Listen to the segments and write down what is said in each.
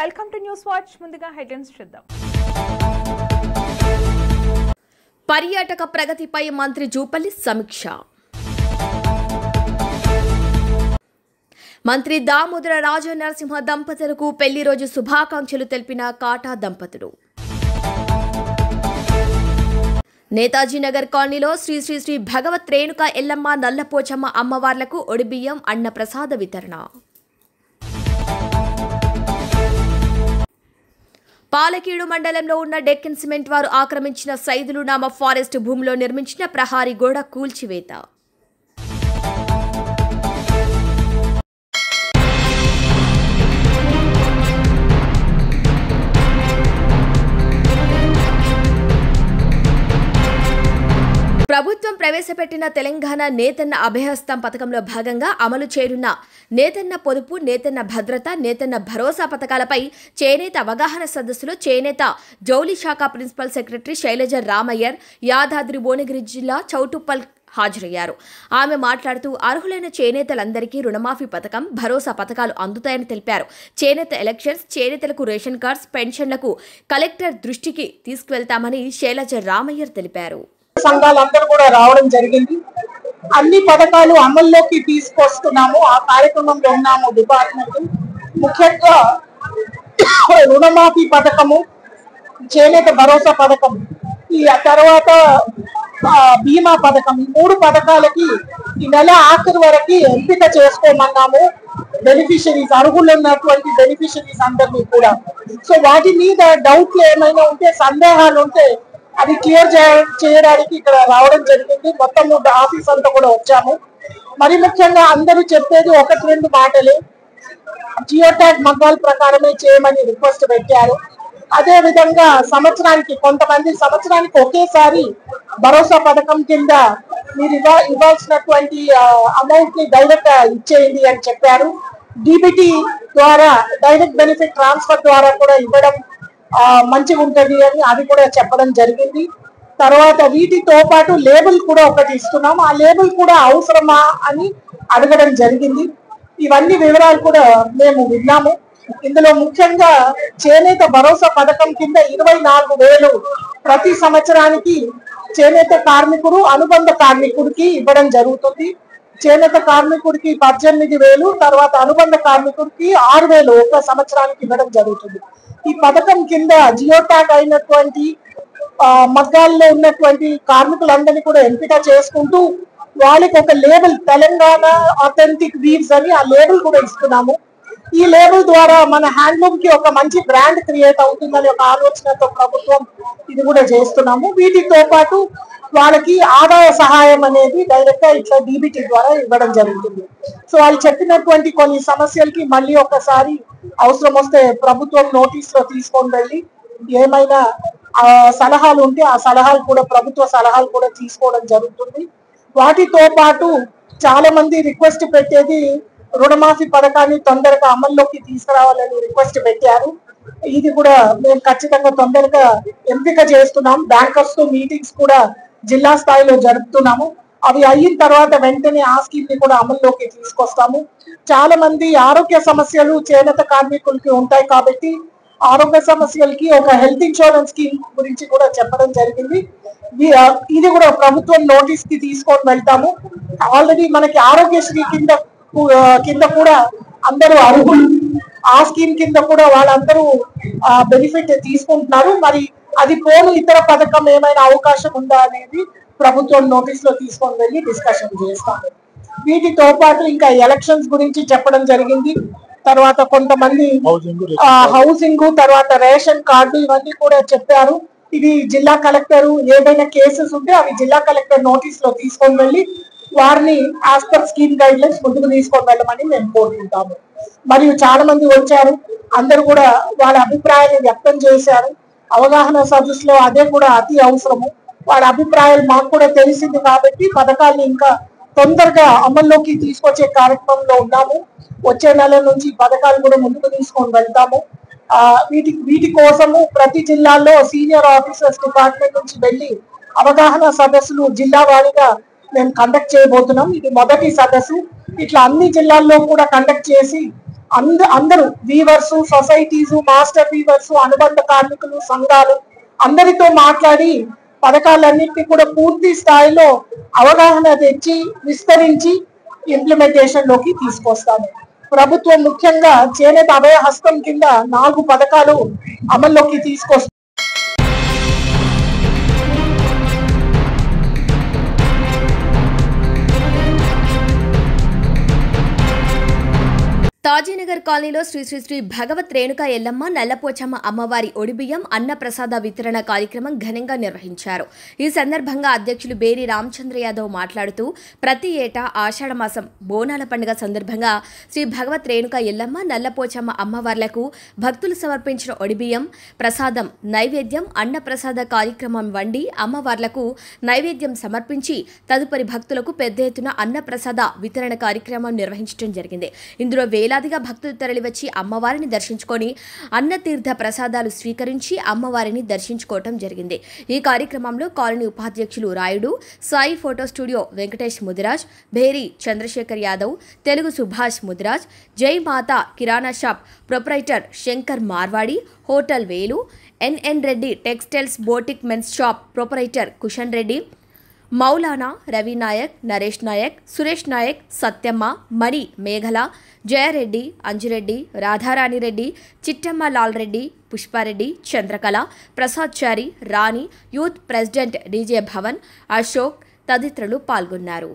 Welcome to news watch. ముందుగా headlines చూద్దాం. పర్యాటక ప్రగతిపై మంత్రి జూపల్లి సమీక్ష. మంత్రి దామోదర రాజనరసింహ దంపతులకు పెళ్లి రోజు శుభాకాంక్షలు తెలిపిన కాటా దంపతులు. నేతాజీ నగర్ కాలనీలో శ్రీ శ్రీ శ్రీ భగవత్ రేణుక ఎల్లమ్మ నల్లపోచమ్మ అమ్మవార్లకు ఒడిబియ్యం అన్న ప్రసాద వితరణ. పాలకీడు మండలంలో ఉన్న డెక్కన్ సిమెంట్ వారు ఆక్రమించిన సైదులు నామ ఫారెస్ట్ భూమిలో నిర్మించిన ప్రహారీ గోడ కూల్చివేత. ప్రభుత్వం ప్రవేశపెట్టిన తెలంగాణ నేతన్న అభయహస్తం పథకంలో భాగంగా అమలు చేరున్న నేతన్న పొదుపు, నేతన్న భద్రత, నేతన్న భరోసా పథకాలపై చేనేత అవగాహన సదస్సులో చేనేత జౌలి శాఖ ప్రిన్సిపల్ సెక్రటరీ శైలజ రామయ్యర్ యాదాద్రి భువనగిరి జిల్లా చౌటుప్పల్ హాజరయ్యారు. ఆమె మాట్లాడుతూ అర్హులైన చేనేతలందరికీ రుణమాఫీ పథకం, భరోసా పథకాలు అందుతాయని తెలిపారు. చేనేత ఎలక్షన్స్, చేనేతలకు రేషన్ కార్డ్స్, పెన్షన్లకు కలెక్టర్ దృష్టికి తీసుకువెళ్తామని శైలజ రామయ్యర్ తెలిపారు. సంఘాలందరూ కూడా రావడం జరిగింది. అన్ని పథకాలు అమల్లోకి తీసుకొస్తున్నాము. ఆ కార్యక్రమంలో ఉన్నాము. డిపార్ట్మెంట్ ముఖ్యంగా రుణమాఫీ పథకము, చేనేత భరోసా పథకం, ఈ తర్వాత బీమా పథకం, ఈ 3 పథకాలకి ఈ నెల ఆఖరి వరకు ఎంపిక చేసుకోమన్నాము. బెనిఫిషరీస్, అర్హులు ఉన్నటువంటి బెనిఫిషరీస్ అందరినీ కూడా. సో వాటి మీద డౌట్లు ఏమైనా ఉంటే, సందేహాలు ఉంటే అది క్లియర్ చేయడానికి ఇక్కడ రావడం జరిగింది. మొత్తం ఆఫీస్ అంతా కూడా వచ్చాము. మరి ముఖ్యంగా అందరూ చెప్పేది 1-2 మాటలే. జియో ట్యాగ్ మగ్గాల ప్రకారమే చేయమని రిక్వెస్ట్ పెట్టారు. అదే విధంగా కొంతమంది సంవత్సరానికి ఒకేసారి భరోసా పథకం కింద మీరు ఇవ్వాల్సినటువంటి అమౌంట్ ని డైరెక్ట్ ఇచ్చేయండి అని చెప్పారు. డిబిటీ ద్వారా, డైరెక్ట్ బెనిఫిట్ ట్రాన్స్ఫర్ ద్వారా కూడా ఇవ్వడం మంచిగా ఉంటది అని అది కూడా చెప్పడం జరిగింది. తర్వాత వీటితో పాటు లేబుల్ కూడా ఒకటి ఇస్తున్నాం. ఆ లేబుల్ కూడా అవసరమా అని అడగడం జరిగింది. ఇవన్నీ వివరాలు కూడా మేము విన్నాము. ఇందులో ముఖ్యంగా చేనేత భరోసా పథకం కింద 24,000 ప్రతి సంవత్సరానికి చేనేత కార్మికుడు, అనుబంధ కార్మికుడికి ఇవ్వడం జరుగుతుంది. చేనేత కార్మికుడికి 18,000, తర్వాత అనుబంధ కార్మికుడికి 6,000 ఒక సంవత్సరానికి ఇవ్వడం జరుగుతుంది. ఈ పథకం కింద జియో ట్యాగ్ అయినటువంటి మగ్గాల్లో ఉన్నటువంటి కార్మికులందరినీ కూడా ఎంపిక చేసుకుంటూ వాళ్ళకి ఒక లేబుల్, తెలంగాణ ఆథెంటిక్ వీవ్స్ అని ఆ లేబుల్ కూడా ఇస్తున్నాము. ఈ లేబుల్ ద్వారా మన హ్యాండ్లూమ్ కి ఒక మంచి బ్రాండ్ క్రియేట్ అవుతుందని ఒక ఆలోచనతో ప్రభుత్వం ఇది కూడా చేస్తున్నాము. వీటితో పాటు వాళ్ళకి ఆదాయ సహాయం అనేది డైరెక్ట్ గా ఇట్లా డీబీటీ ద్వారా ఇవ్వడం జరుగుతుంది. సో వాళ్ళు చెప్పినటువంటి కొన్ని సమస్యలకి మళ్ళీ ఒకసారి అవసరం వస్తే ప్రభుత్వం నోటీస్ లో తీసుకొని వెళ్ళి ఏమైనా సలహాలు ఉంటే ఆ సలహాలు కూడా, ప్రభుత్వ సలహాలు కూడా తీసుకోవడం జరుగుతుంది. వాటితో పాటు చాలా మంది రిక్వెస్ట్ పెట్టేది రుణమాఫీ పథకాన్ని తొందరగా అమల్లోకి తీసుకురావాలని రిక్వెస్ట్ పెట్టారు. ఇది కూడా మేము ఖచ్చితంగా తొందరగా ఎంపిక చేస్తున్నాం. బ్యాంకర్స్ తో మీటింగ్స్ కూడా జిల్లా స్థాయిలో జరుపుతున్నాము. అవి అయిన తర్వాత వెంటనే ఆ స్కీమ్ ని కూడా అమల్లోకి తీసుకొస్తాము. చాలా మంది ఆరోగ్య సమస్యలు చేనేత కార్మికులకి ఉంటాయి కాబట్టి ఆరోగ్య సమస్యలకి ఒక హెల్త్ ఇన్సూరెన్స్ స్కీమ్ గురించి కూడా చెప్పడం జరిగింది. ఇది కూడా ప్రభుత్వం నోటీస్ కి తీసుకొని వెళ్తాము. ఆల్రెడీ మనకి ఆరోగ్యశ్రీ కింద కూడా అందరూ అర్హులు. ఆ స్కీమ్ కింద కూడా వాళ్ళందరూ బెనిఫిట్ తీసుకుంటున్నారు. మరి అది పోను ఇతర పథకం ఏమైనా అవకాశం ఉందా అనేది ప్రభుత్వం నోటీస్ లో తీసుకొని వెళ్ళి డిస్కషన్ చేస్తాము. వీటితో పాటు ఇంకా ఎలక్షన్స్ గురించి చెప్పడం జరిగింది. తర్వాత కొంతమంది హౌసింగ్, తర్వాత రేషన్ కార్డు, ఇవన్నీ కూడా చెప్పారు. ఇది జిల్లా కలెక్టర్ ఏదైనా కేసెస్ ఉంటే అవి జిల్లా కలెక్టర్ నోటీస్ లో తీసుకొని వెళ్ళి వారిని as per scheme guide lines ముందుకు తీసుకొని వెళ్ళమని మేము కోరుకుంటాము. మరియు చాలా మంది వచ్చారు, అందరూ కూడా వాళ్ళ అభిప్రాయాన్ని వ్యక్తం చేశారు. అవగాహన సదస్సులో అదే కూడా అతి అవసరము. వాళ్ళ అభిప్రాయాలు మాకు కూడా తెలిసింది కాబట్టి పథకాన్ని ఇంకా తొందరగా అమల్లోకి తీసుకొచ్చే కార్యక్రమంలో ఉన్నాము. వచ్చే నెల నుంచి పథకాలు కూడా ముందుకు తీసుకొని వెళ్తాము. వీటి కోసము ప్రతి జిల్లాల్లో సీనియర్ ఆఫీసర్స్ డిపార్ట్మెంట్ నుంచి వెళ్ళి అవగాహన సదస్సులు జిల్లా వారీగా మేము కండక్ట్ చేయబోతున్నాం. ఇది మొదటి సదస్సు. ఇట్లా అన్ని జిల్లాల్లో కూడా కండక్ట్ చేసి అందరూ వీవర్స్, సొసైటీస్, మాస్టర్ వీవర్స్, అనుబంధ కార్మికులు, సంఘాలు అందరితో మాట్లాడి పథకాలన్నింటినీ కూడా పూర్తి స్థాయిలో అవగాహన తెచ్చి విస్తరించి ఇంప్లిమెంటేషన్ లోకి తీసుకొస్తాము. ప్రభుత్వం ముఖ్యంగా చేనేత అభయ హస్తం కింద 4 పథకాలు అమల్లోకి తీసుకొస్తుంది. తాజీనగర్ కాలనీలో శ్రీ శ్రీ శ్రీ భగవత్ రేణుకా ఎల్లమ్మ నల్లపోచమ్మ అమ్మవారి ఒడిబియ్యం అన్నప్రసాద వితరణ కార్యక్రమం ఘనంగా నిర్వహించారు. ఈ సందర్భంగా అధ్యక్షులు బేరి రామచంద్ర యాదవ్ మాట్లాడుతూ ప్రతి ఏటా ఆషాఢమాసం బోనాల పండుగ సందర్భంగా శ్రీ భగవత్ రేణుకా ఎల్లమ్మ నల్లపోచమ్మ అమ్మవార్లకు భక్తులు సమర్పించిన ఒడిబియ్యం ప్రసాదం నైవేద్యం అన్నప్రసాద కార్యక్రమం వండి అమ్మవార్లకు నైవేద్యం సమర్పించి తదుపరి భక్తులకు పెద్ద ఎత్తున అన్నప్రసాద వితరణ కార్యక్రమం నిర్వహించడం జరిగింది. ఇందులో వేలాదిగా భక్తులు తరలివచ్చి అమ్మవారిని దర్శించుకొని అన్నతీర్థ ప్రసాదాలు స్వీకరించి అమ్మవారిని దర్శించుకోవటం జరిగింది. ఈ కార్యక్రమంలో కాలనీ ఉపాధ్యక్షులు Rayudu, Sai photo studio Venkatesh Mudiraj, Bheri Chandrashekar Yadav, Telugu Subhash Mudiraj, Jai Mata kirana shop proprietor Shankar Marwadi, hotel Velu, NN Reddy textiles boutique men's shop proprietor Kushan Reddy, Maulana Ravi Nayak, Naresh Nayak, Suresh Nayak, Satyamma, Mani Meghala, Jayareddy, Anjireddy, Radharani Reddy, Chittamma Lal Reddy, Pushpareddy, Chandrakala, Prasad Chari, Rani, youth president DJ Bhavan, Ashok తదితరులు పాల్గొన్నారు.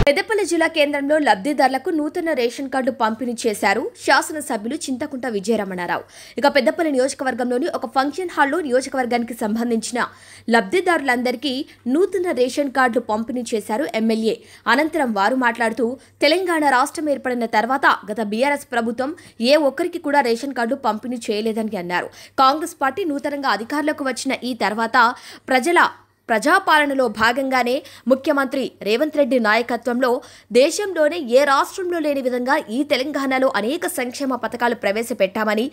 పెద్దపల్లి జిల్లా కేంద్రంలో లబ్ధిదారులకు నూతన రేషన్ కార్డు పంపిణీ చేశారు శాసనసభ్యులు చింతకుంట విజయరమణారావు. ఇక పెద్దపల్లి నియోజకవర్గంలోని ఒక ఫంక్షన్ హాల్లో నియోజకవర్గానికి సంబంధించిన లబ్ధిదారులందరికీ నూతన రేషన్ కార్డులు పంపిణీ చేశారు ఎమ్మెల్యే. అనంతరం వారు మాట్లాడుతూ తెలంగాణ రాష్ట్రం ఏర్పడిన తర్వాత గత బీఆర్ఎస్ ప్రభుత్వం ఏ ఒక్కరికి కూడా రేషన్ కార్డు పంపిణీ చేయలేదని అన్నారు. కాంగ్రెస్ పార్టీ నూతనంగా అధికారంలోకి వచ్చిన ఈ తర్వాత ప్రజాపాలనలో భాగంగానే ముఖ్యమంత్రి రేవంత్ రెడ్డి నాయకత్వంలో దేశంలోనే ఏ రాష్ట్రంలో లేని విధంగా ఈ తెలంగాణలో అనేక సంక్షేమ పథకాలు ప్రవేశపెట్టామని,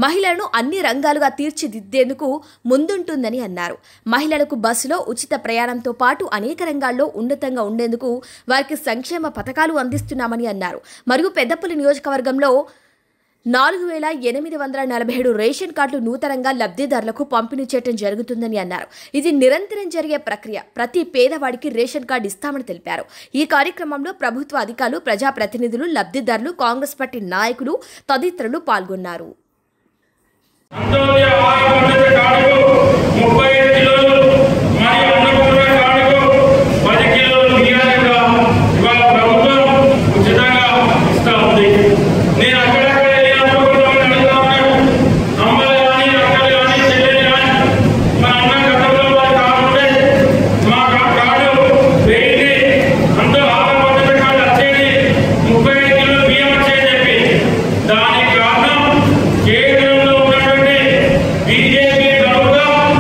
మహిళలను అన్ని రంగాలుగా తీర్చిదిద్దేందుకు ముందుంటుందని అన్నారు. మహిళలకు బస్సులో ఉచిత ప్రయాణంతో పాటు అనేక రంగాల్లో ఉన్నతంగా ఉండేందుకు వారికి సంక్షేమ పథకాలు అందిస్తున్నామని అన్నారు. మరియు పెద్దపల్లి నియోజకవర్గంలో 4847 రేషన్ కార్డులు నూతనంగా లబ్ధిదారులకు పంపిణీ చేయడం జరుగుతుందని అన్నారు. ఇది నిరంతరం జరిగే ప్రక్రియ. ప్రతి పేదవాడికి రేషన్ కార్డు ఇస్తామని తెలిపారు. ఈ కార్యక్రమంలో ప్రభుత్వ అధికారులు, ప్రజాప్రతినిధులు, లబ్ధిదారులు, కాంగ్రెస్ పార్టీ నాయకులు తదితరులు పాల్గొన్నారు. కేంద్రంలో ఉన్నటువంటి బీజేపీ ప్రభుత్వం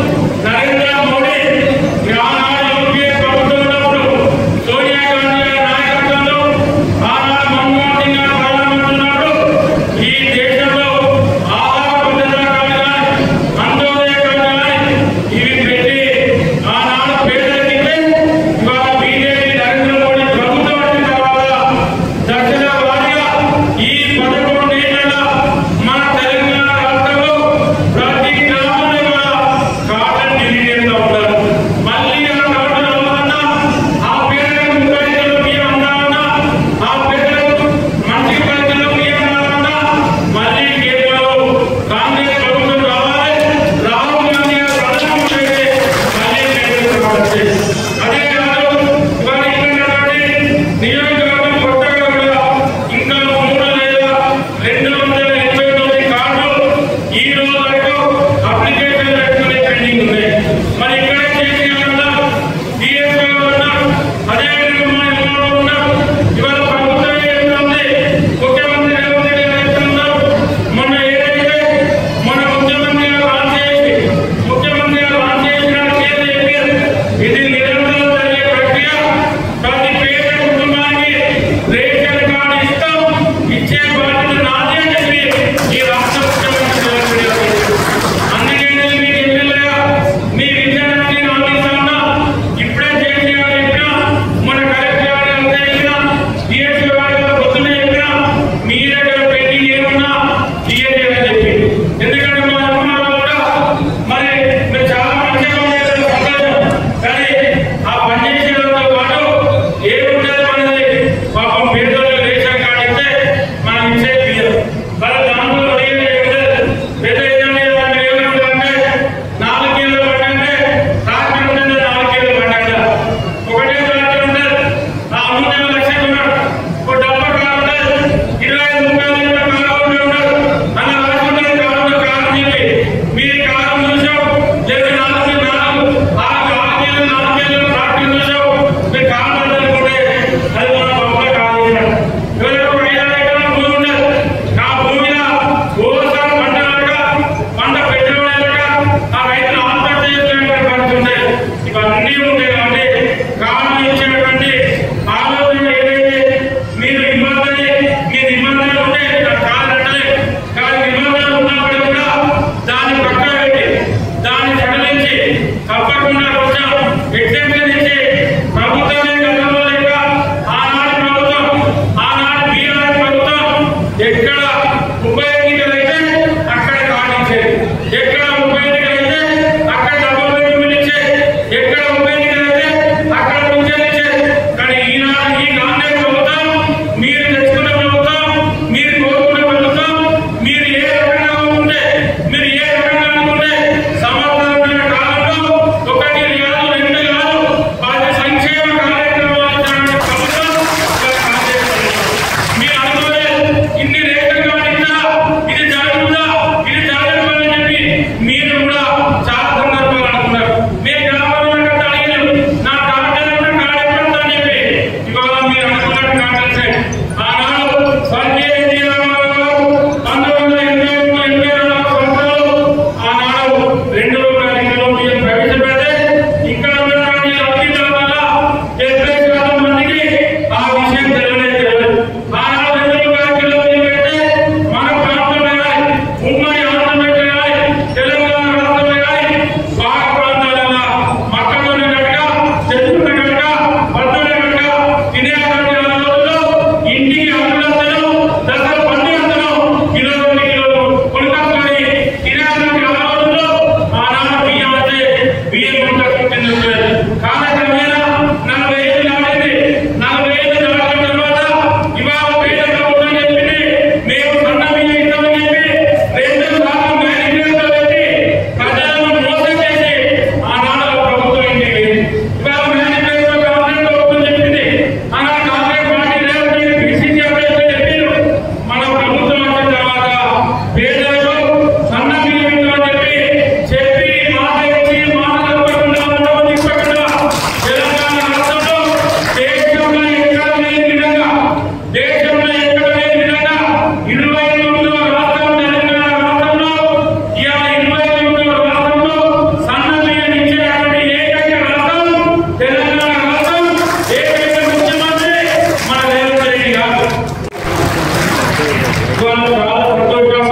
ఇవాళ చాలా సంతోషం.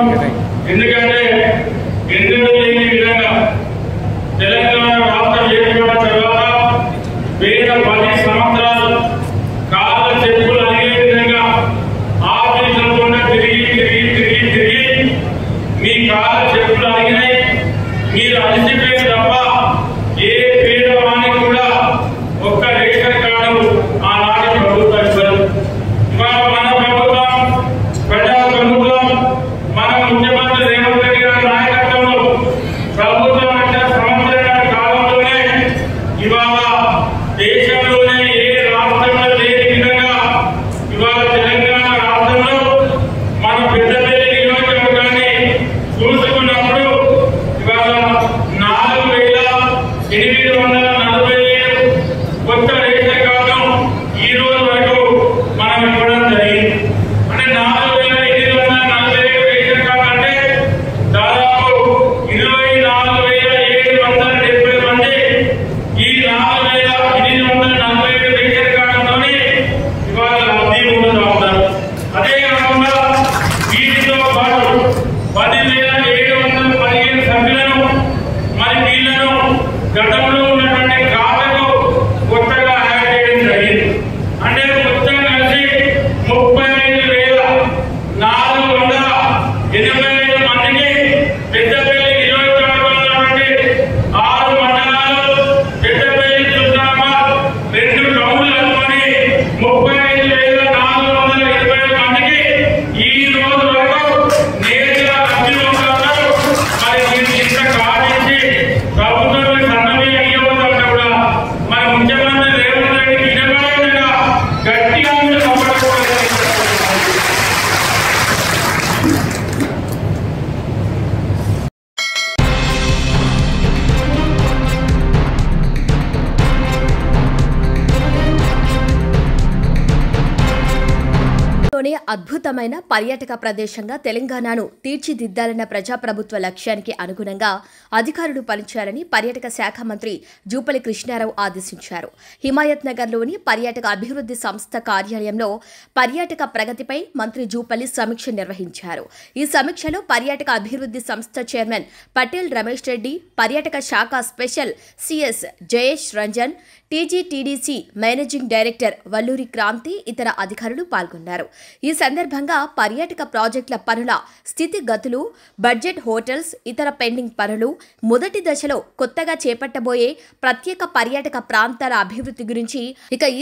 ఎందుకంటే ఎన్నడూ లేని విధంగా తెలంగాణ రాష్ట్రం ఏర్పడిన తర్వాత పేద 10 సంవత్సరాలు కాళ్ళ చెప్పులు అనే విధంగా ఆఫీసులతో తిరిగి మీ కాళ్ళ చెప్పులు అడిగినాయి. మీరు అలసిపోయిన తప్ప ఏ పేదవానికి కూడా ఒక్క రేషన్ కార్డు ఆనాటి ప్రభుత్వం ఇవ్వదు. ఇవాళ మన ప్రభుత్వం ప్రజా ప్రభుత్వం మన ముఖ్యమంత్రి రేవంత్ రెడ్డి గారి నాయకత్వంలో ప్రభుత్వం అంటే సంవత్సరాల కాలంలోనే ఇవాళ దేశంలోనే ఏ రాష్ట్రంలో లేని విధంగా ఇవాళ తెలంగాణ రాష్ట్రంలో మన పెద్దపల్లి నియోజకవర్గాన్ని చూసుకున్నప్పుడు ఇవాళ 4,847 కొత్త రేషన్ కార్డు ఈ రోజు వరకు మనం ఇవ్వడం జరిగింది. అంటే 4,847 రేషన్ కార్డు అంటే దాదాపు 24,770 మంది ఈ 4,847 రేషన్ కార్డుతోని ఇవాళ లబ్ధి పొందుతూ ఉంటారు. అదే కాకుండా వీటితో పాటు 10,715 సభ్యులను మరి వీళ్లను గతంలో ఉన్నటువంటి ఖాతాకు కొత్తగా యాడ్ చేయడం జరిగింది. అంటే మొత్తం కలిసి 35,485 మందికి పెద్దపల్లి నియోజకవర్గంలో ఉన్నటువంటి 6 మండలాలు పెద్దపల్లి సుల్తానాబాద్ 2 టౌన్లు అనుకొని 35,425 మందికి ఈ రోజు వరకు నేరుగా లబ్ధి పొందుతున్నారు. మరి మీరు ఇంత కాదించి ప్రభుత్వం సన్నమే అయ్యవద్దంటే కూడా మరి ముఖ్యమంత్రి రేవంత్ రెడ్డికి వినపడేలా గట్టిగా మీరు కాపాడుకోవాలి. లోనే అద్భుతమైన పర్యాటక ప్రదేశంగా తెలంగాణను తీర్చిదిద్దాలన్న ప్రజాప్రభుత్వ లక్ష్యానికి అనుగుణంగా అధికారులు పనిచేయాలని పర్యాటక శాఖ మంత్రి జూపల్లి కృష్ణారావు ఆదేశించారు. హిమాయత్ నగర్లోని పర్యాటక అభివృద్ధి సంస్థ కార్యాలయంలో పర్యాటక ప్రగతిపై మంత్రి జూపల్లి సమీక్ష నిర్వహించారు. ఈ సమీక్షలో పర్యాటక అభివృద్ధి సంస్థ చైర్మన్ పటేల్ రమేష్ రెడ్డి, పర్యాటక శాఖ special CS Jayesh Ranjan, TGTDC managing director Valluri Kranti ఇతర అధికారులు పాల్గొన్నారు. ఈ సందర్భంగా పర్యాటక ప్రాజెక్టుల పనుల స్థితిగతులు, బడ్జెట్ హోటల్స్, ఇతర పెండింగ్ పనులు, మొదటి దశలో కొత్తగా చేపట్టబోయే ప్రత్యేక పర్యాటక ప్రాంతాల అభివృద్ధి గురించి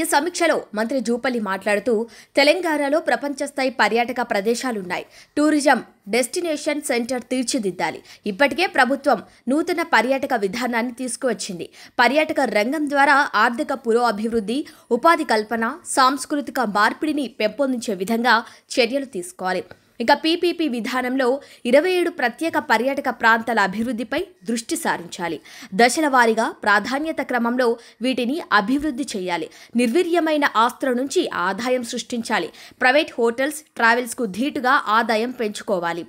ఈ సమీక్షలో మంత్రి జూపల్లి మాట్లాడుతూ తెలంగాణలో ప్రపంచ స్థాయి పర్యాటక ప్రదేశాలున్నాయి. టూరిజం డెస్టినేషన్ సెంటర్ తీర్చిదిద్దాలి. ఇప్పటికే ప్రభుత్వం నూతన పర్యాటక విధానాన్ని తీసుకువచ్చింది. పర్యాటక రంగం ద్వారా ఆర్థిక పురోభివృద్ధి, ఉపాధి కల్పన, సాంస్కృతిక మార్పిడిని పెంపొందించే విధంగా చర్యలు తీసుకోవాలి. ఇక పీపీపీ విధానంలో 27 ప్రత్యేక పర్యాటక ప్రాంతాల అభివృద్ధిపై దృష్టి సారించాలి. దశల వారీగా ప్రాధాన్యత క్రమంలో వీటిని అభివృద్ధి చేయాలి. నిర్వీర్యమైన ఆస్తుల నుంచి ఆదాయం సృష్టించాలి. ప్రైవేట్ హోటల్స్, ట్రావెల్స్కు ధీటుగా ఆదాయం పెంచుకోవాలి.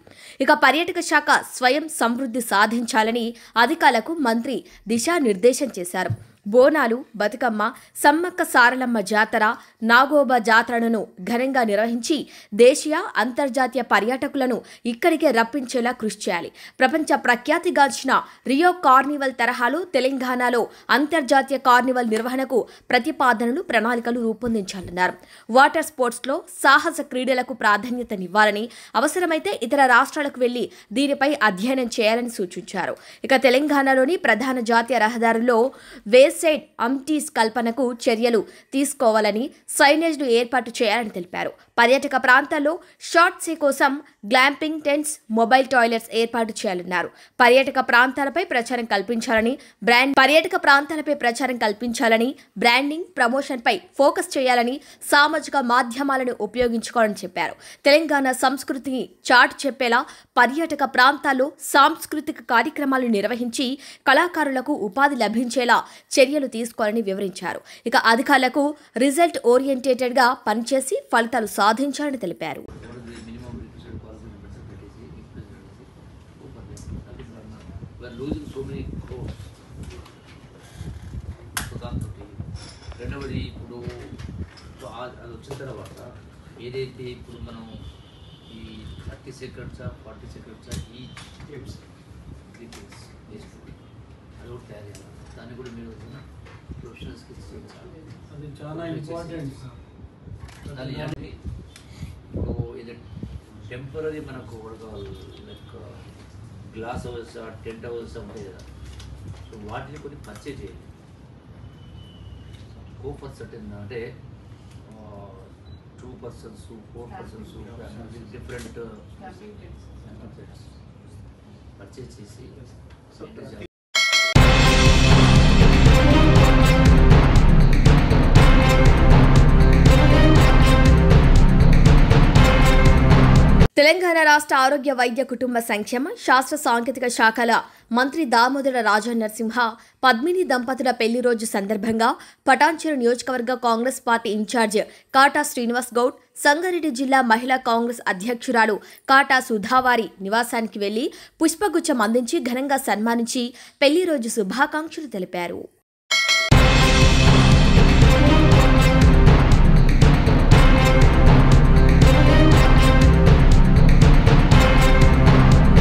ఇక పర్యాటక శాఖ స్వయం సమృద్ధి సాధించాలని అధికారులకు మంత్రి దిశానిర్దేశం చేశారు. బోనాలు, బతుకమ్మ, సమ్మక్క సారలమ్మ జాతర, నాగోబా జాతరలను ఘనంగా నిర్వహించి దేశీయ, అంతర్జాతీయ పర్యాటకులను ఇక్కడికే రప్పించేలా కృషి చేయాలి. ప్రపంచ ప్రఖ్యాతిగాంచిన రియో కార్నివల్ తరహాలో తెలంగాణలో అంతర్జాతీయ కార్నివల్ నిర్వహణకు ప్రతిపాదనలు, ప్రణాళికలు రూపొందించాలన్నారు. వాటర్ స్పోర్ట్స్లో సాహస క్రీడలకు ప్రాధాన్యతనివ్వాలని, అవసరమైతే ఇతర రాష్ట్రాలకు వెళ్లి దీనిపై అధ్యయనం చేయాలని సూచించారు. ఇక తెలంగాణలోని ప్రధాన జాతీయ రహదారుల్లో సైడ్ అమ్టీస్ కల్పనకు చర్యలు తీసుకోవాలని, సైనేజ్ను ఏర్పాటు చేయాలని తెలిపారు. పర్యాటక ప్రాంతాల్లో షార్ట్ సీ కోసం గ్లాంపింగ్ టెంట్స్, మొబైల్ టాయిలెట్స్ ఏర్పాటు చేయాలన్నారు. పర్యాటక ప్రాంతాలపై ప్రచారం కల్పించాలని, బ్రాండింగ్, ప్రమోషన్పై ఫోకస్ చేయాలని, సామాజిక మాధ్యమాలను ఉపయోగించుకోవాలని చెప్పారు. తెలంగాణ సంస్కృతిని చాటు చెప్పేలా పర్యాటక ప్రాంతాల్లో సాంస్కృతిక కార్యక్రమాలు నిర్వహించి కళాకారులకు ఉపాధి లభించేలా చర్యలు తీసుకోవాలని వివరించారు. ఇక అధికారులకు రిజల్ట్ ఓరియంటెడ్ గా పనిచేసి ఫలితాలు సాధించాలని తెలిపారు. రెండవది ఇప్పుడు అది వచ్చిన తర్వాత ఏదైతే ఇప్పుడు మనం ఈ 30 seconds or 40 seconds each clips 3 things basically అది కూడా తయారు చేయాలి. దాన్ని కూడా మీరు ప్రొఫెషనల్స్కి ఇచ్చేయాలి. అది చాలా ఇంపార్టెంట్. అది అంటే ఇది టెంపరీ మనకు like glass house tent house ఉంటాయి కదా, సో వాటిని కొన్ని పర్చేజ్ చేయాలి. గో ఫర్ సర్టెన్ అంటే 2 persons 4 persons డిఫరెంట్ పర్చేజ్ చేసి తెలంగాణ రాష్ట్ర ఆరోగ్య వైద్య కుటుంబ సంక్షేమ శాస్త్ర సాంకేతిక శాఖల మంత్రి దామోదర రాజనరసింహ పద్మిని దంపతుల పెళ్లి రోజు సందర్భంగా పటాన్చెరు నియోజకవర్గ కాంగ్రెస్ పార్టీ ఇన్ఛార్జ్ కాటా శ్రీనివాస్ గౌడ్, సంగారెడ్డి జిల్లా మహిళా కాంగ్రెస్ అధ్యక్షురాలు కాటా సుధావారి నివాసానికి వెళ్లి పుష్పగుచ్చం అందించి ఘనంగా సన్మానించి పెళ్లి రోజు శుభాకాంక్షలు తెలిపారు.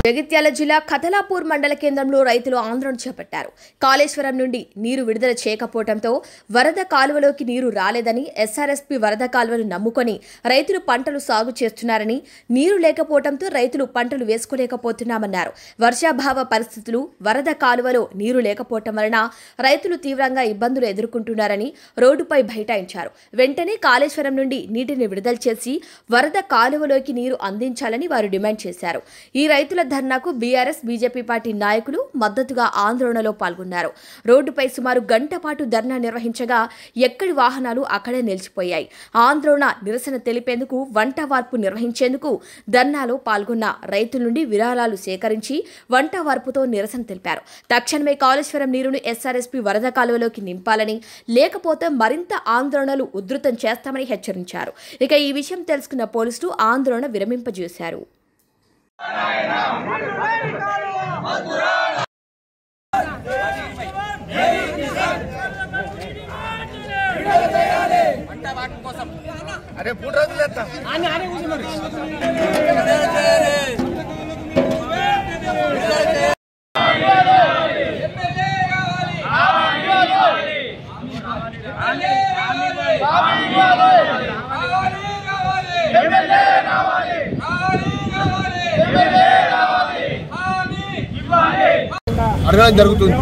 జగిత్యాల జిల్లా కథలాపూర్ మండల కేంద్రంలో రైతులు ఆందోళన చేపట్టారు. కాళేశ్వరం నుండి నీరు విడుదల చేయకపోవడంతో వరద కాలువలోకి నీరు రాలేదని, ఎస్ఆర్ఎస్పీ వరద కాలువను నమ్ముకొని రైతులు పంటలు సాగు చేస్తున్నారని, నీరు లేకపోవడంతో రైతులు పంటలు వేసుకోలేకపోతున్నామన్నారు. వర్షాభావ పరిస్థితులు, వరద కాలువలో నీరు లేకపోవడం వలన రైతులు తీవ్రంగా ఇబ్బందులు ఎదుర్కొంటున్నారని రోడ్డుపై బైఠాయించారు. వెంటనే కాళేశ్వరం నుండి నీటిని విడుదల చేసి వరద కాలువలోకి నీరు అందించాలని వారు డిమాండ్ చేశారు. ఈ రైతుల ధర్నాకు బీఆర్ఎస్, బీజేపీ పార్టీ నాయకులు మద్దతుగా ఆందోళనలో పాల్గొన్నారు. రోడ్డుపై సుమారు గంట పాటు ధర్నా నిర్వహించగా ఎక్కడి వాహనాలు అక్కడే నిలిచిపోయాయి. ఆందోళన నిరసన తెలిపేందుకు వంట వార్పు నిర్వహించేందుకు ధర్నాలో పాల్గొన్న రైతుల నుండి విరాళాలు సేకరించి వంట వార్పుతో నిరసన తెలిపారు. తక్షణమే కాళేశ్వరం నీరును ఎస్ఆర్ఎస్పీ వరద కాలువలోకి నింపాలని, లేకపోతే మరింత ఆందోళనలు ఉధృతం చేస్తామని హెచ్చరించారు. ఇక ఈ విషయం తెలుసుకున్న పోలీసులు ఆందోళన విరమింపజేశారు. అరే పూట రోజులు అడగడం జరుగుతుంది.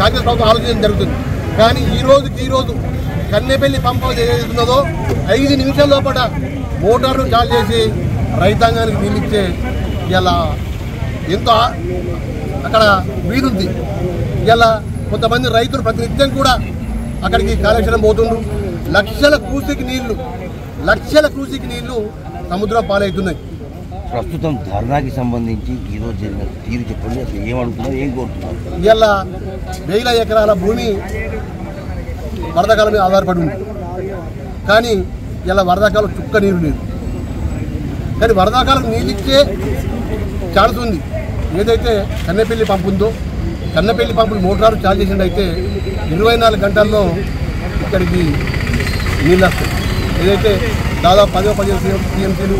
కాంగ్రెస్ ప్రభుత్వం ఆలోచన జరుగుతుంది. కానీ ఈ రోజు కన్నెపల్లి పంప్ ఏదైతున్నదో 5 నిమిషాల లోపల మోటార్లు చాలు చేసి రైతాంగానికి నీళ్ళిచ్చే ఇలా ఎంతో అక్కడ వీలుంది. ఇలా కొంతమంది రైతులు ప్రతినిత్యం కూడా అక్కడికి కాళేశ్వరం పోతుండ్రు. లక్షల క్యూసెక్ నీళ్లు సముద్రం పాలవుతున్నాయి. ప్రస్తుతం ధర్నాకి సంబంధించి ఈరోజు జరిగిన తీరు చెప్పండి. అసలు ఏమడుతున్నారు, ఏం కోరుతున్నారు? ఇలా 1000 ఎకరాల భూమి వరదకాలం మీద ఆధారపడి ఉంది. కానీ ఇలా వరదకాలం చుక్క నీరు లేదు. కానీ వరదకాలం నీళ్ళు ఇచ్చే ఛాన్స్ ఉంది. ఏదైతే కన్నెపల్లి పంపు ఉందో, కన్నెపల్లి పంపులు మోటారు చార్జ్ చేసిండైతే 24 గంటల్లో ఇక్కడికి నీళ్ళు వస్తాయి. ఏదైతే దాదాపు 10-15 టీఎంసీలు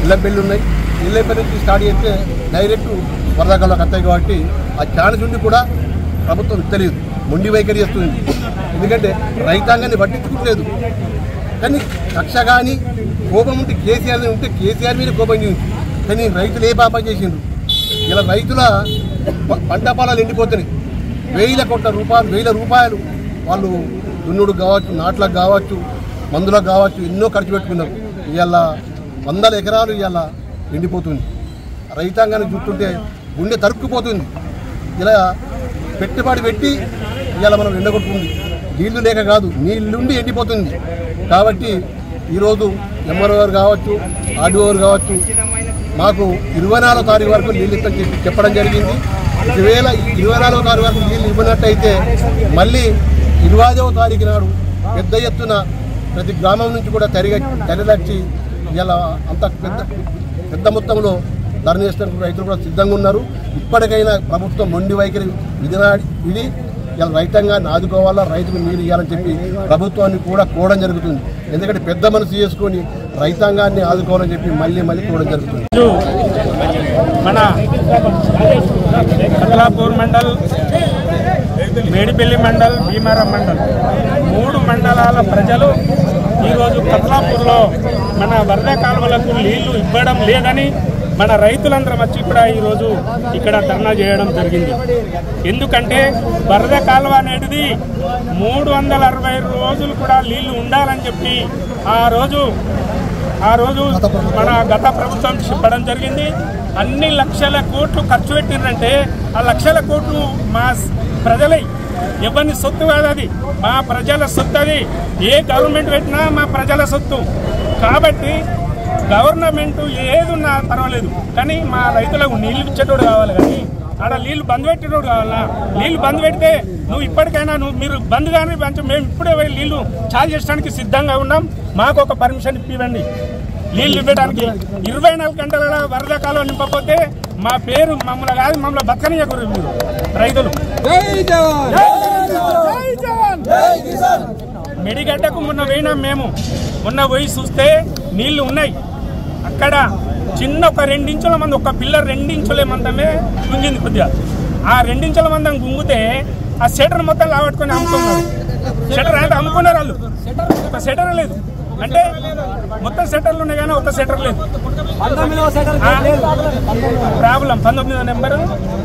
ఇళ్ళపల్లి ఉన్నాయి. ఇళ్ళపల్లి నుంచి స్టార్ట్ చేస్తే డైరెక్ట్ వరదకాలంలోకి వస్తాయి. కాబట్టి ఆ ఛాన్స్ ఉండి కూడా ప్రభుత్వం తెలియదు, మొండి వైఖరి చేస్తుంది. ఎందుకంటే రైతాంగాన్ని పట్టించుకోలేదు. కానీ కక్ష కానీ కోపం ఉంటే కేసీఆర్ ఉంటే కేసీఆర్ మీద కోపం చేసింది. కానీ రైతులు ఏ పాపం చేసిండ్రు? ఇలా రైతుల పంట పొలాలు ఎండిపోతున్నాయి. 1000 రూపాయలు వాళ్ళు దున్నుడు కావచ్చు, నాట్లకు కావచ్చు, మందులకు కావచ్చు ఎన్నో ఖర్చు పెట్టుకున్నారు. ఇవాళ 100 ఎకరాలు ఇవాళ ఎండిపోతుంది. రైతాంగాన్ని చూస్తుంటే గుండె తరుక్కుపోతుంది. ఇలా పెట్టుబడి పెట్టి ఇవాళ మనం ఎండగొట్టుకుంది. నీళ్లు లేక కాదు, నీళ్ళుండి ఎండిపోతుంది. కాబట్టి ఈరోజు ఎంఆర్ఓ గారు కావచ్చు, ఆర్డీఓ గారు కావచ్చు మాకు 24వ తారీఖు వరకు నీళ్ళు ఇస్తామని చెప్పడం జరిగింది. ఒకవేళ 24వ తారీఖు వరకు నీళ్ళు ఇవ్వనట్టయితే మళ్ళీ 25వ తారీఖు నాడు పెద్ద ఎత్తున ప్రతి గ్రామం నుంచి కూడా తరలిచ్చి ఇలా అంత పెద్ద మొత్తంలో ధరణ చేస్తున్న రైతులు కూడా సిద్ధంగా ఉన్నారు. ఇప్పటికైనా ప్రభుత్వం మొండి వైఖరి విధి ఇలా రైతాంగాన్ని ఆదుకోవాలా, రైతుకు నీళ్ళు ఇవ్వాలని చెప్పి ప్రభుత్వాన్ని కూడా కోవడం జరుగుతుంది. ఎందుకంటే పెద్ద మనసు చేసుకొని రైతాంగాన్ని ఆదుకోవాలని చెప్పి మళ్ళీ కోరడం జరుగుతుంది. మన కతలాపూర్ మండల్, మేడిపల్లి మండల్, భీమారం మండల్ 3 మండలాల ప్రజలు ఈరోజు కతలాపూర్లో మన వరద కాలువలకు నీళ్లు ఇవ్వడం లేదని మన రైతులందరం వచ్చి కూడా ఈరోజు ఇక్కడ ధర్నా చేయడం జరిగింది. ఎందుకంటే వరద కాలువ అనేది 360 రోజులు కూడా నీళ్లు ఉండాలని చెప్పి ఆ రోజు మన గత ప్రభుత్వం చెప్పడం జరిగింది. అన్ని లక్షల కోట్లు ఖర్చు పెట్టిందంటే ఆ లక్షల కోట్లు మా ప్రజలై, ఎవరిని సొత్తు కాదు, అది మా ప్రజల సొత్తు. అది ఏ గవర్నమెంట్ పెట్టినా మా ప్రజల సొత్తు. కాబట్టి గవర్నమెంట్ ఏదున్నా పర్వాలేదు, కానీ మా రైతులకు నీళ్లు ఇచ్చేటోడు కావాలి. కానీ ఆడ నీళ్లు బంద్ పెట్టేటోడు కావాలా? నీళ్లు బంద్ పెడితే నువ్వు ఇప్పటికైనా మీరు బంద్ కానీ మేము ఇప్పుడే పోయి నీళ్లు చాలు చేయడానికి సిద్ధంగా ఉన్నాం. మాకు ఒక పర్మిషన్ ఇవ్వండి నీళ్లు ఇవ్వడానికి. 24 గంటల వరద కాలువ నింపకపోతే మా పేరు మమ్మల్ని కాదు, మమ్మల్ని బతకనియకూడదు మీరు రైతులు. మెడిగడ్డకు మొన్న పోయినాం మేము. మొన్న పోయి చూస్తే నీళ్లు ఉన్నాయి. అక్కడ చిన్న ఒక 2 ఇంచుల మంది, ఒక పిల్లర్ 2 ఇంచుల మందమే గుంజింది కొద్దిగా. ఆ 2 ఇంచుల మందం గుంగితే ఆ షటర్ మొత్తం లావట్టుకొని అమ్ముకున్నారు. షటర్ అంటే అమ్ముకున్నారు వాళ్ళు. ఒక షటర్ లేదు అంటే మొత్తం షటర్లు ఉన్నాయి కానీ ఒక షటర్ లేదు. ప్రాబ్లం 19వ నెంబర్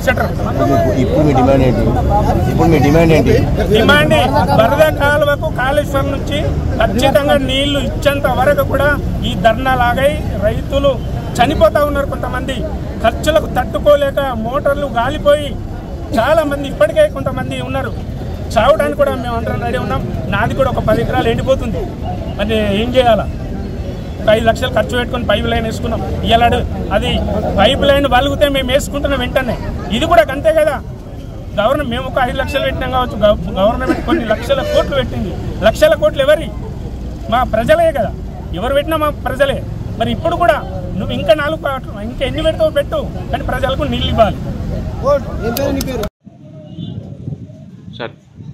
షటర్. డిమాండ్ వరద కాలువకు కాళేశ్వరం నుంచి ఖచ్చితంగా నీళ్లు ఇచ్చేంత వరకు కూడా ఈ ధర్నా లాగై రైతులు చనిపోతా ఉన్నారు. కొంతమంది ఖర్చులకు తట్టుకోలేక మోటార్లు గాలిపోయి చాలా మంది ఇప్పటికే కొంతమంది ఉన్నారు. చావడానికి కూడా మేము అందరం రెడీ ఉన్నాం. నాది కూడా ఒక 10 ఎకరాలు ఎండిపోతుంది. మరి ఏం చేయాలా? 5 లక్షలు ఖర్చు పెట్టుకుని పైప్ లైన్ వేసుకున్నాం. ఇలాడు అది పైప్ లైన్ వలిగితే మేము వేసుకుంటున్నాం వెంటనే. ఇది కూడా అంతే కదా. గవర్నమెంట్ మేము ఒక 5 లక్షలు పెట్టినాం కావచ్చు, గవర్నమెంట్ కొన్ని లక్షల కోట్లు పెట్టింది. లక్షల కోట్లు ఎవరి? మా ప్రజలే కదా. ఎవరు పెట్టినా మా ప్రజలే. మరి ఇప్పుడు కూడా నువ్వు ఇంకా 4 కోట్లు ఇంకా ఎన్ని పెడతావు పెట్టు, కానీ ప్రజలకు నీళ్ళు ఇవ్వాలి.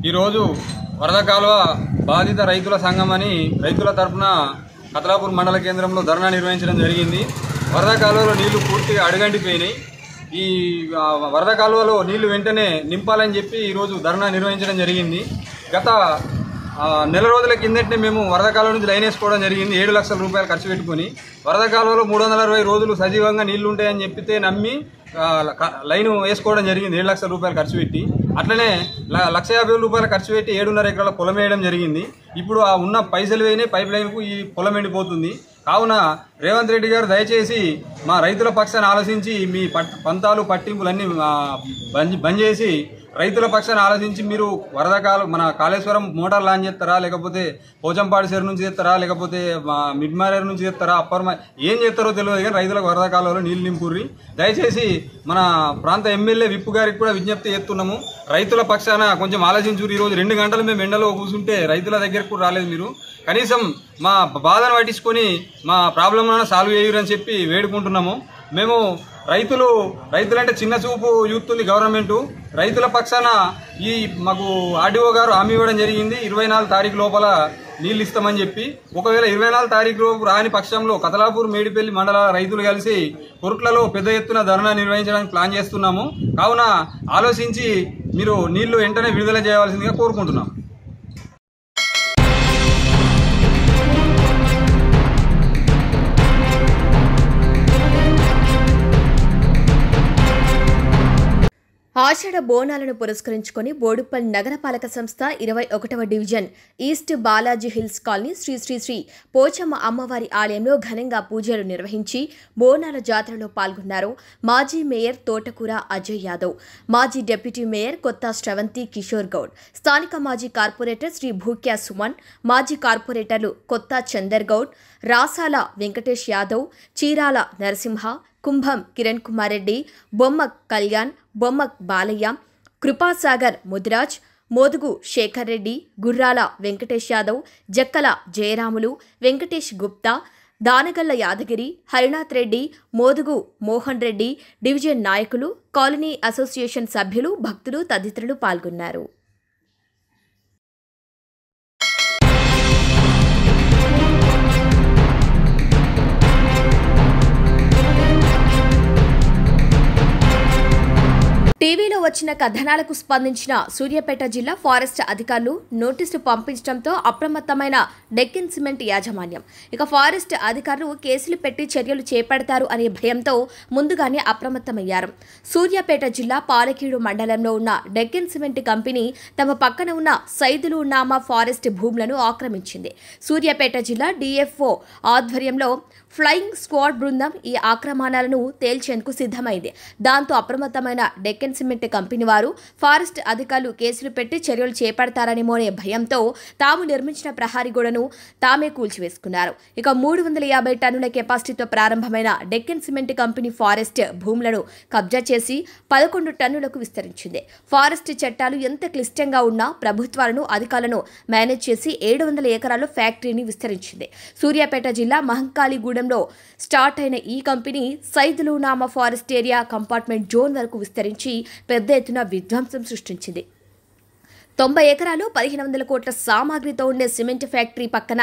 ఈరోజు వరద కాలువ బాధిత రైతుల సంఘం అని రైతుల తరఫున కతలాపూర్ మండల కేంద్రంలో ధర్నా నిర్వహించడం జరిగింది. వరద కాలువలో నీళ్లు పూర్తిగా అడుగంటిపోయినాయి. ఈ వరద కాలువలో నీళ్లు వెంటనే నింపాలని చెప్పి ఈరోజు ధర్నా నిర్వహించడం జరిగింది. గత నెల రోజుల కిందటే మేము వరద కాలువ నుంచి లైన్ వేసుకోవడం జరిగింది. 7 లక్షల రూపాయలు ఖర్చు పెట్టుకుని వరద కాలువలో 360 రోజులు సజీవంగా నీళ్లు ఉంటాయని చెప్పితే నమ్మి లైన్ వేసుకోవడం జరిగింది. 7 లక్షల రూపాయలు ఖర్చు పెట్టి. అట్లనే 1,50,000 రూపాయలు ఖర్చు పెట్టి 7.5 ఎకరాల పొలం వేయడం జరిగింది. ఇప్పుడు ఆ ఉన్న పైసలు వేయినాయి, పైప్ లైన్కు ఈ పొలం ఎండిపోతుంది. కావున రేవంత్ రెడ్డి గారు దయచేసి మా రైతుల పక్షాన్ని ఆలోచించి మీ పంతాలు పట్టింపులన్నీ బంద్ చేసి రైతుల పక్షాన్ని ఆలోచించి మీరు వరద మన కాళేశ్వరం మోటార్ లాంచ్ చేస్తారా, లేకపోతే పోచంపాడు చెరు నుంచి చేస్తారా, లేకపోతే మిడ్మారేరు నుంచి చేస్తారా, ఏం చేస్తారో తెలియదు కానీ రైతులకు వరద కాలంలో నీళ్లు నింపుర్రి. దయచేసి మన ప్రాంత ఎమ్మెల్యే విప్పు గారికి కూడా విజ్ఞప్తి చేస్తున్నాము. రైతుల పక్షాన కొంచెం ఆలోచించురు. ఈరోజు 2 గంటలు మేము ఎండలో కూర్చుంటే రైతుల దగ్గరకు కూడా రాలేదు. మీరు కనీసం మా బాధను పట్టించుకొని మా ప్రాబ్లం సాల్వ్ చేయరని చెప్పి వేడుకుంటున్నాము. మేము రైతులంటే చిన్న చూపు చూస్తుంది గవర్నమెంట్. రైతుల పక్షాన మాకు ఆర్డీఓ గారు హామీ ఇవ్వడం జరిగింది. 24 తారీఖు లోపల నీళ్ళు ఇస్తామని చెప్పి. ఒకవేళ 24 తారీఖు లోపు రాని పక్షంలో కతలాపూర్ మేడిపల్లి మండలాల రైతులు కలిసి కొరుట్లలో పెద్ద ఎత్తున ధర్నా నిర్వహించడానికి ప్లాన్ చేస్తున్నాము. కావున ఆలోచించి మీరు నీళ్లు వెంటనే విడుదల చేయవలసిందిగా కోరుకుంటున్నాం. ఆషాఢ బోనాలను పురస్కరించుకొని బోడుప్పల్ నగరపాలక సంస్థ 21వ division East Balaji Hills Colony Shri Shri Shri Pochamma అమ్మవారి ఆలయంలో ఘనంగా పూజలు నిర్వహించి బోనాల జాతరలో పాల్గొన్నారు మాజీ మేయర్ తోటకూర అజయ్ యాదవ్, మాజీ డిప్యూటీ మేయర్ కొత్త శ్రవంతి కిషోర్ గౌడ్, స్థానిక మాజీ కార్పొరేటర్ శ్రీ భూక్యా సుమన్, మాజీ కార్పొరేటర్లు కొత్త చందర్ గౌడ్, రాసాల వెంకటేష్ యాదవ్, చీరాల నరసింహ, కుంభం కిరణ్ కుమార్ రెడ్డి, బొమ్మక్ కళ్యాణ్, బొమ్మక్ బాలయ్య, కృపాసాగర్ ముదిరాజ్, మోదుగు శేఖర్ రెడ్డి, గుర్రాల వెంకటేష్ యాదవ్, జక్కల జయరాములు, వెంకటేష్ గుప్తా, దానగల్ల యాదగిరి, హరినాథ్ రెడ్డి, మోదుగు మోహన్ రెడ్డి, డివిజన్ నాయకులు, కాలనీ అసోసియేషన్ సభ్యులు, భక్తులు తదితరులు పాల్గొన్నారు. వచ్చిన కథనాలకు స్పందించిన సూర్యాపేట జిల్లా ఫారెస్ట్ అధికారులు నోటీసులు పంపించడంతో అప్రమత్తమైన డెక్కన్ సిమెంట్ యాజమాన్యం. ఇక ఫారెస్ట్ అధికారులు కేసులు పెట్టి చర్యలు చేపడతారు అనే భయంతో ముందుగానే అప్రమత్తమయ్యారు. సూర్యాపేట జిల్లా పాలకీడు మండలంలో ఉన్న డెక్కన్ సిమెంట్ కంపెనీ తమ పక్కన ఉన్న సైదులు నామా ఫారెస్ట్ భూములను ఆక్రమించింది. సూర్యాపేట జిల్లా డిఎఫ్ఓ ఆధ్వర్యంలో ఫ్లయింగ్ స్క్వాడ్ బృందం ఈ ఆక్రమణలను తేల్చేందుకు సిద్ధమైంది. దాంతో అప్రమత్తమైన డెక్కన్ సిమెంట్ కంపెనీ వారు ఫారెస్ట్ అధికారులు కేసులు పెట్టి చర్యలు చేపడతారనేమోనే భయంతో తాము నిర్మించిన ప్రహారీ గోడను తామే కూల్చివేసుకున్నారు. ఇక 350 టన్నుల కెపాసిటీతో ప్రారంభమైన డెక్కన్ సిమెంట్ కంపెనీ ఫారెస్ట్ భూములను కబ్జా చేసి 11 టన్నులకు విస్తరించింది. ఫారెస్ట్ చట్టాలు ఎంత క్లిష్టంగా ఉన్నా ప్రభుత్వాలను అధికారులను మేనేజ్ చేసి 700 ఎకరాల్లో ఫ్యాక్టరీని విస్తరించింది. సూర్యాపేట జిల్లా మహంకాళిగూడెంలో స్టార్ట్ అయిన ఈ కంపెనీ సైదులునామా ఫారెస్ట్ ఏరియా కంపార్ట్మెంట్ జోన్ వరకు విస్తరించి పెద్ద ఎత్తున విధ్వంసం సృష్టించింది. 90 ఎకరాలు 1500 కోట్ల సామాగ్రితో ఉండే సిమెంట్ ఫ్యాక్టరీ పక్కన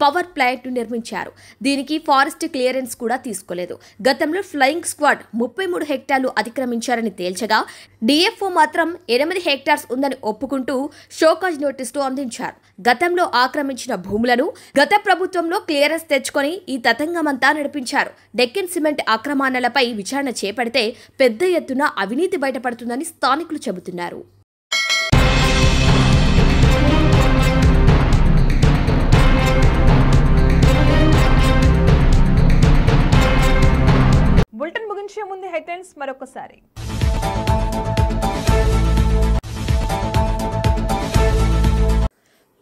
పవర్ ప్లాంట్ నిర్మించారు. దీనికి ఫారెస్ట్ క్లియరెన్స్ కూడా తీసుకోలేదు. గతంలో ఫ్లయింగ్ స్క్వాడ్ 33 హెక్టార్లు అతిక్రమించారని తేల్చగా డిఎఫ్ఓ మాత్రం 8 హెక్టార్స్ ఉందని ఒప్పుకుంటూ షోకాజ్ నోటీసులు అందించారు. గతంలో ఆక్రమించిన భూములను గత ప్రభుత్వంలో క్లియరెన్స్ తెచ్చుకొని ఈ తతంగమంతా నడిపించారు. డెక్కన్ సిమెంట్ ఆక్రమణలపై విచారణ చేపడితే పెద్ద ఎత్తున అవినీతి బయటపడుతుందని స్థానికులు చెబుతున్నారు. బులెటిన్ ముగించే ముందు హెడ్లైన్స్ మరొకసారి.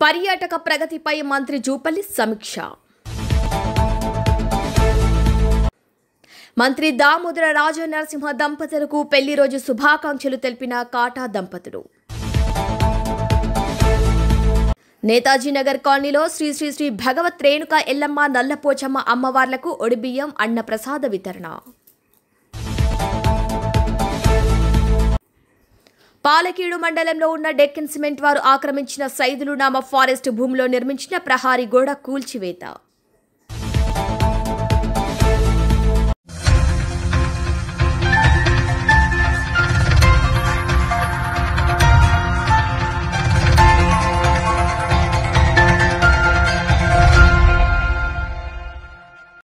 పర్యాటక ప్రగతిపై మంత్రి జూపల్లి సమీక్ష. మంత్రి దామోదర రాజనరసింహ దంపతులకు పెళ్లి రోజు శుభాకాంక్షలు తెలిపిన కాటా దంపతులు. నేతాజీ నగర్ కాలనీలో శ్రీ శ్రీ శ్రీ భగవత్ రేణుక ఎల్లమ్మ నల్లపోచమ్మ అమ్మవార్లకు ఒడిబియ్యం అన్న ప్రసాద వితరణ. పాలకీడు మండలంలో ఉన్న డెక్కన్ సిమెంట్ వారు ఆక్రమించిన సైదులునామా ఫారెస్ట్ భూమిలో నిర్మించిన ప్రహారీ గోడ కూల్చివేత.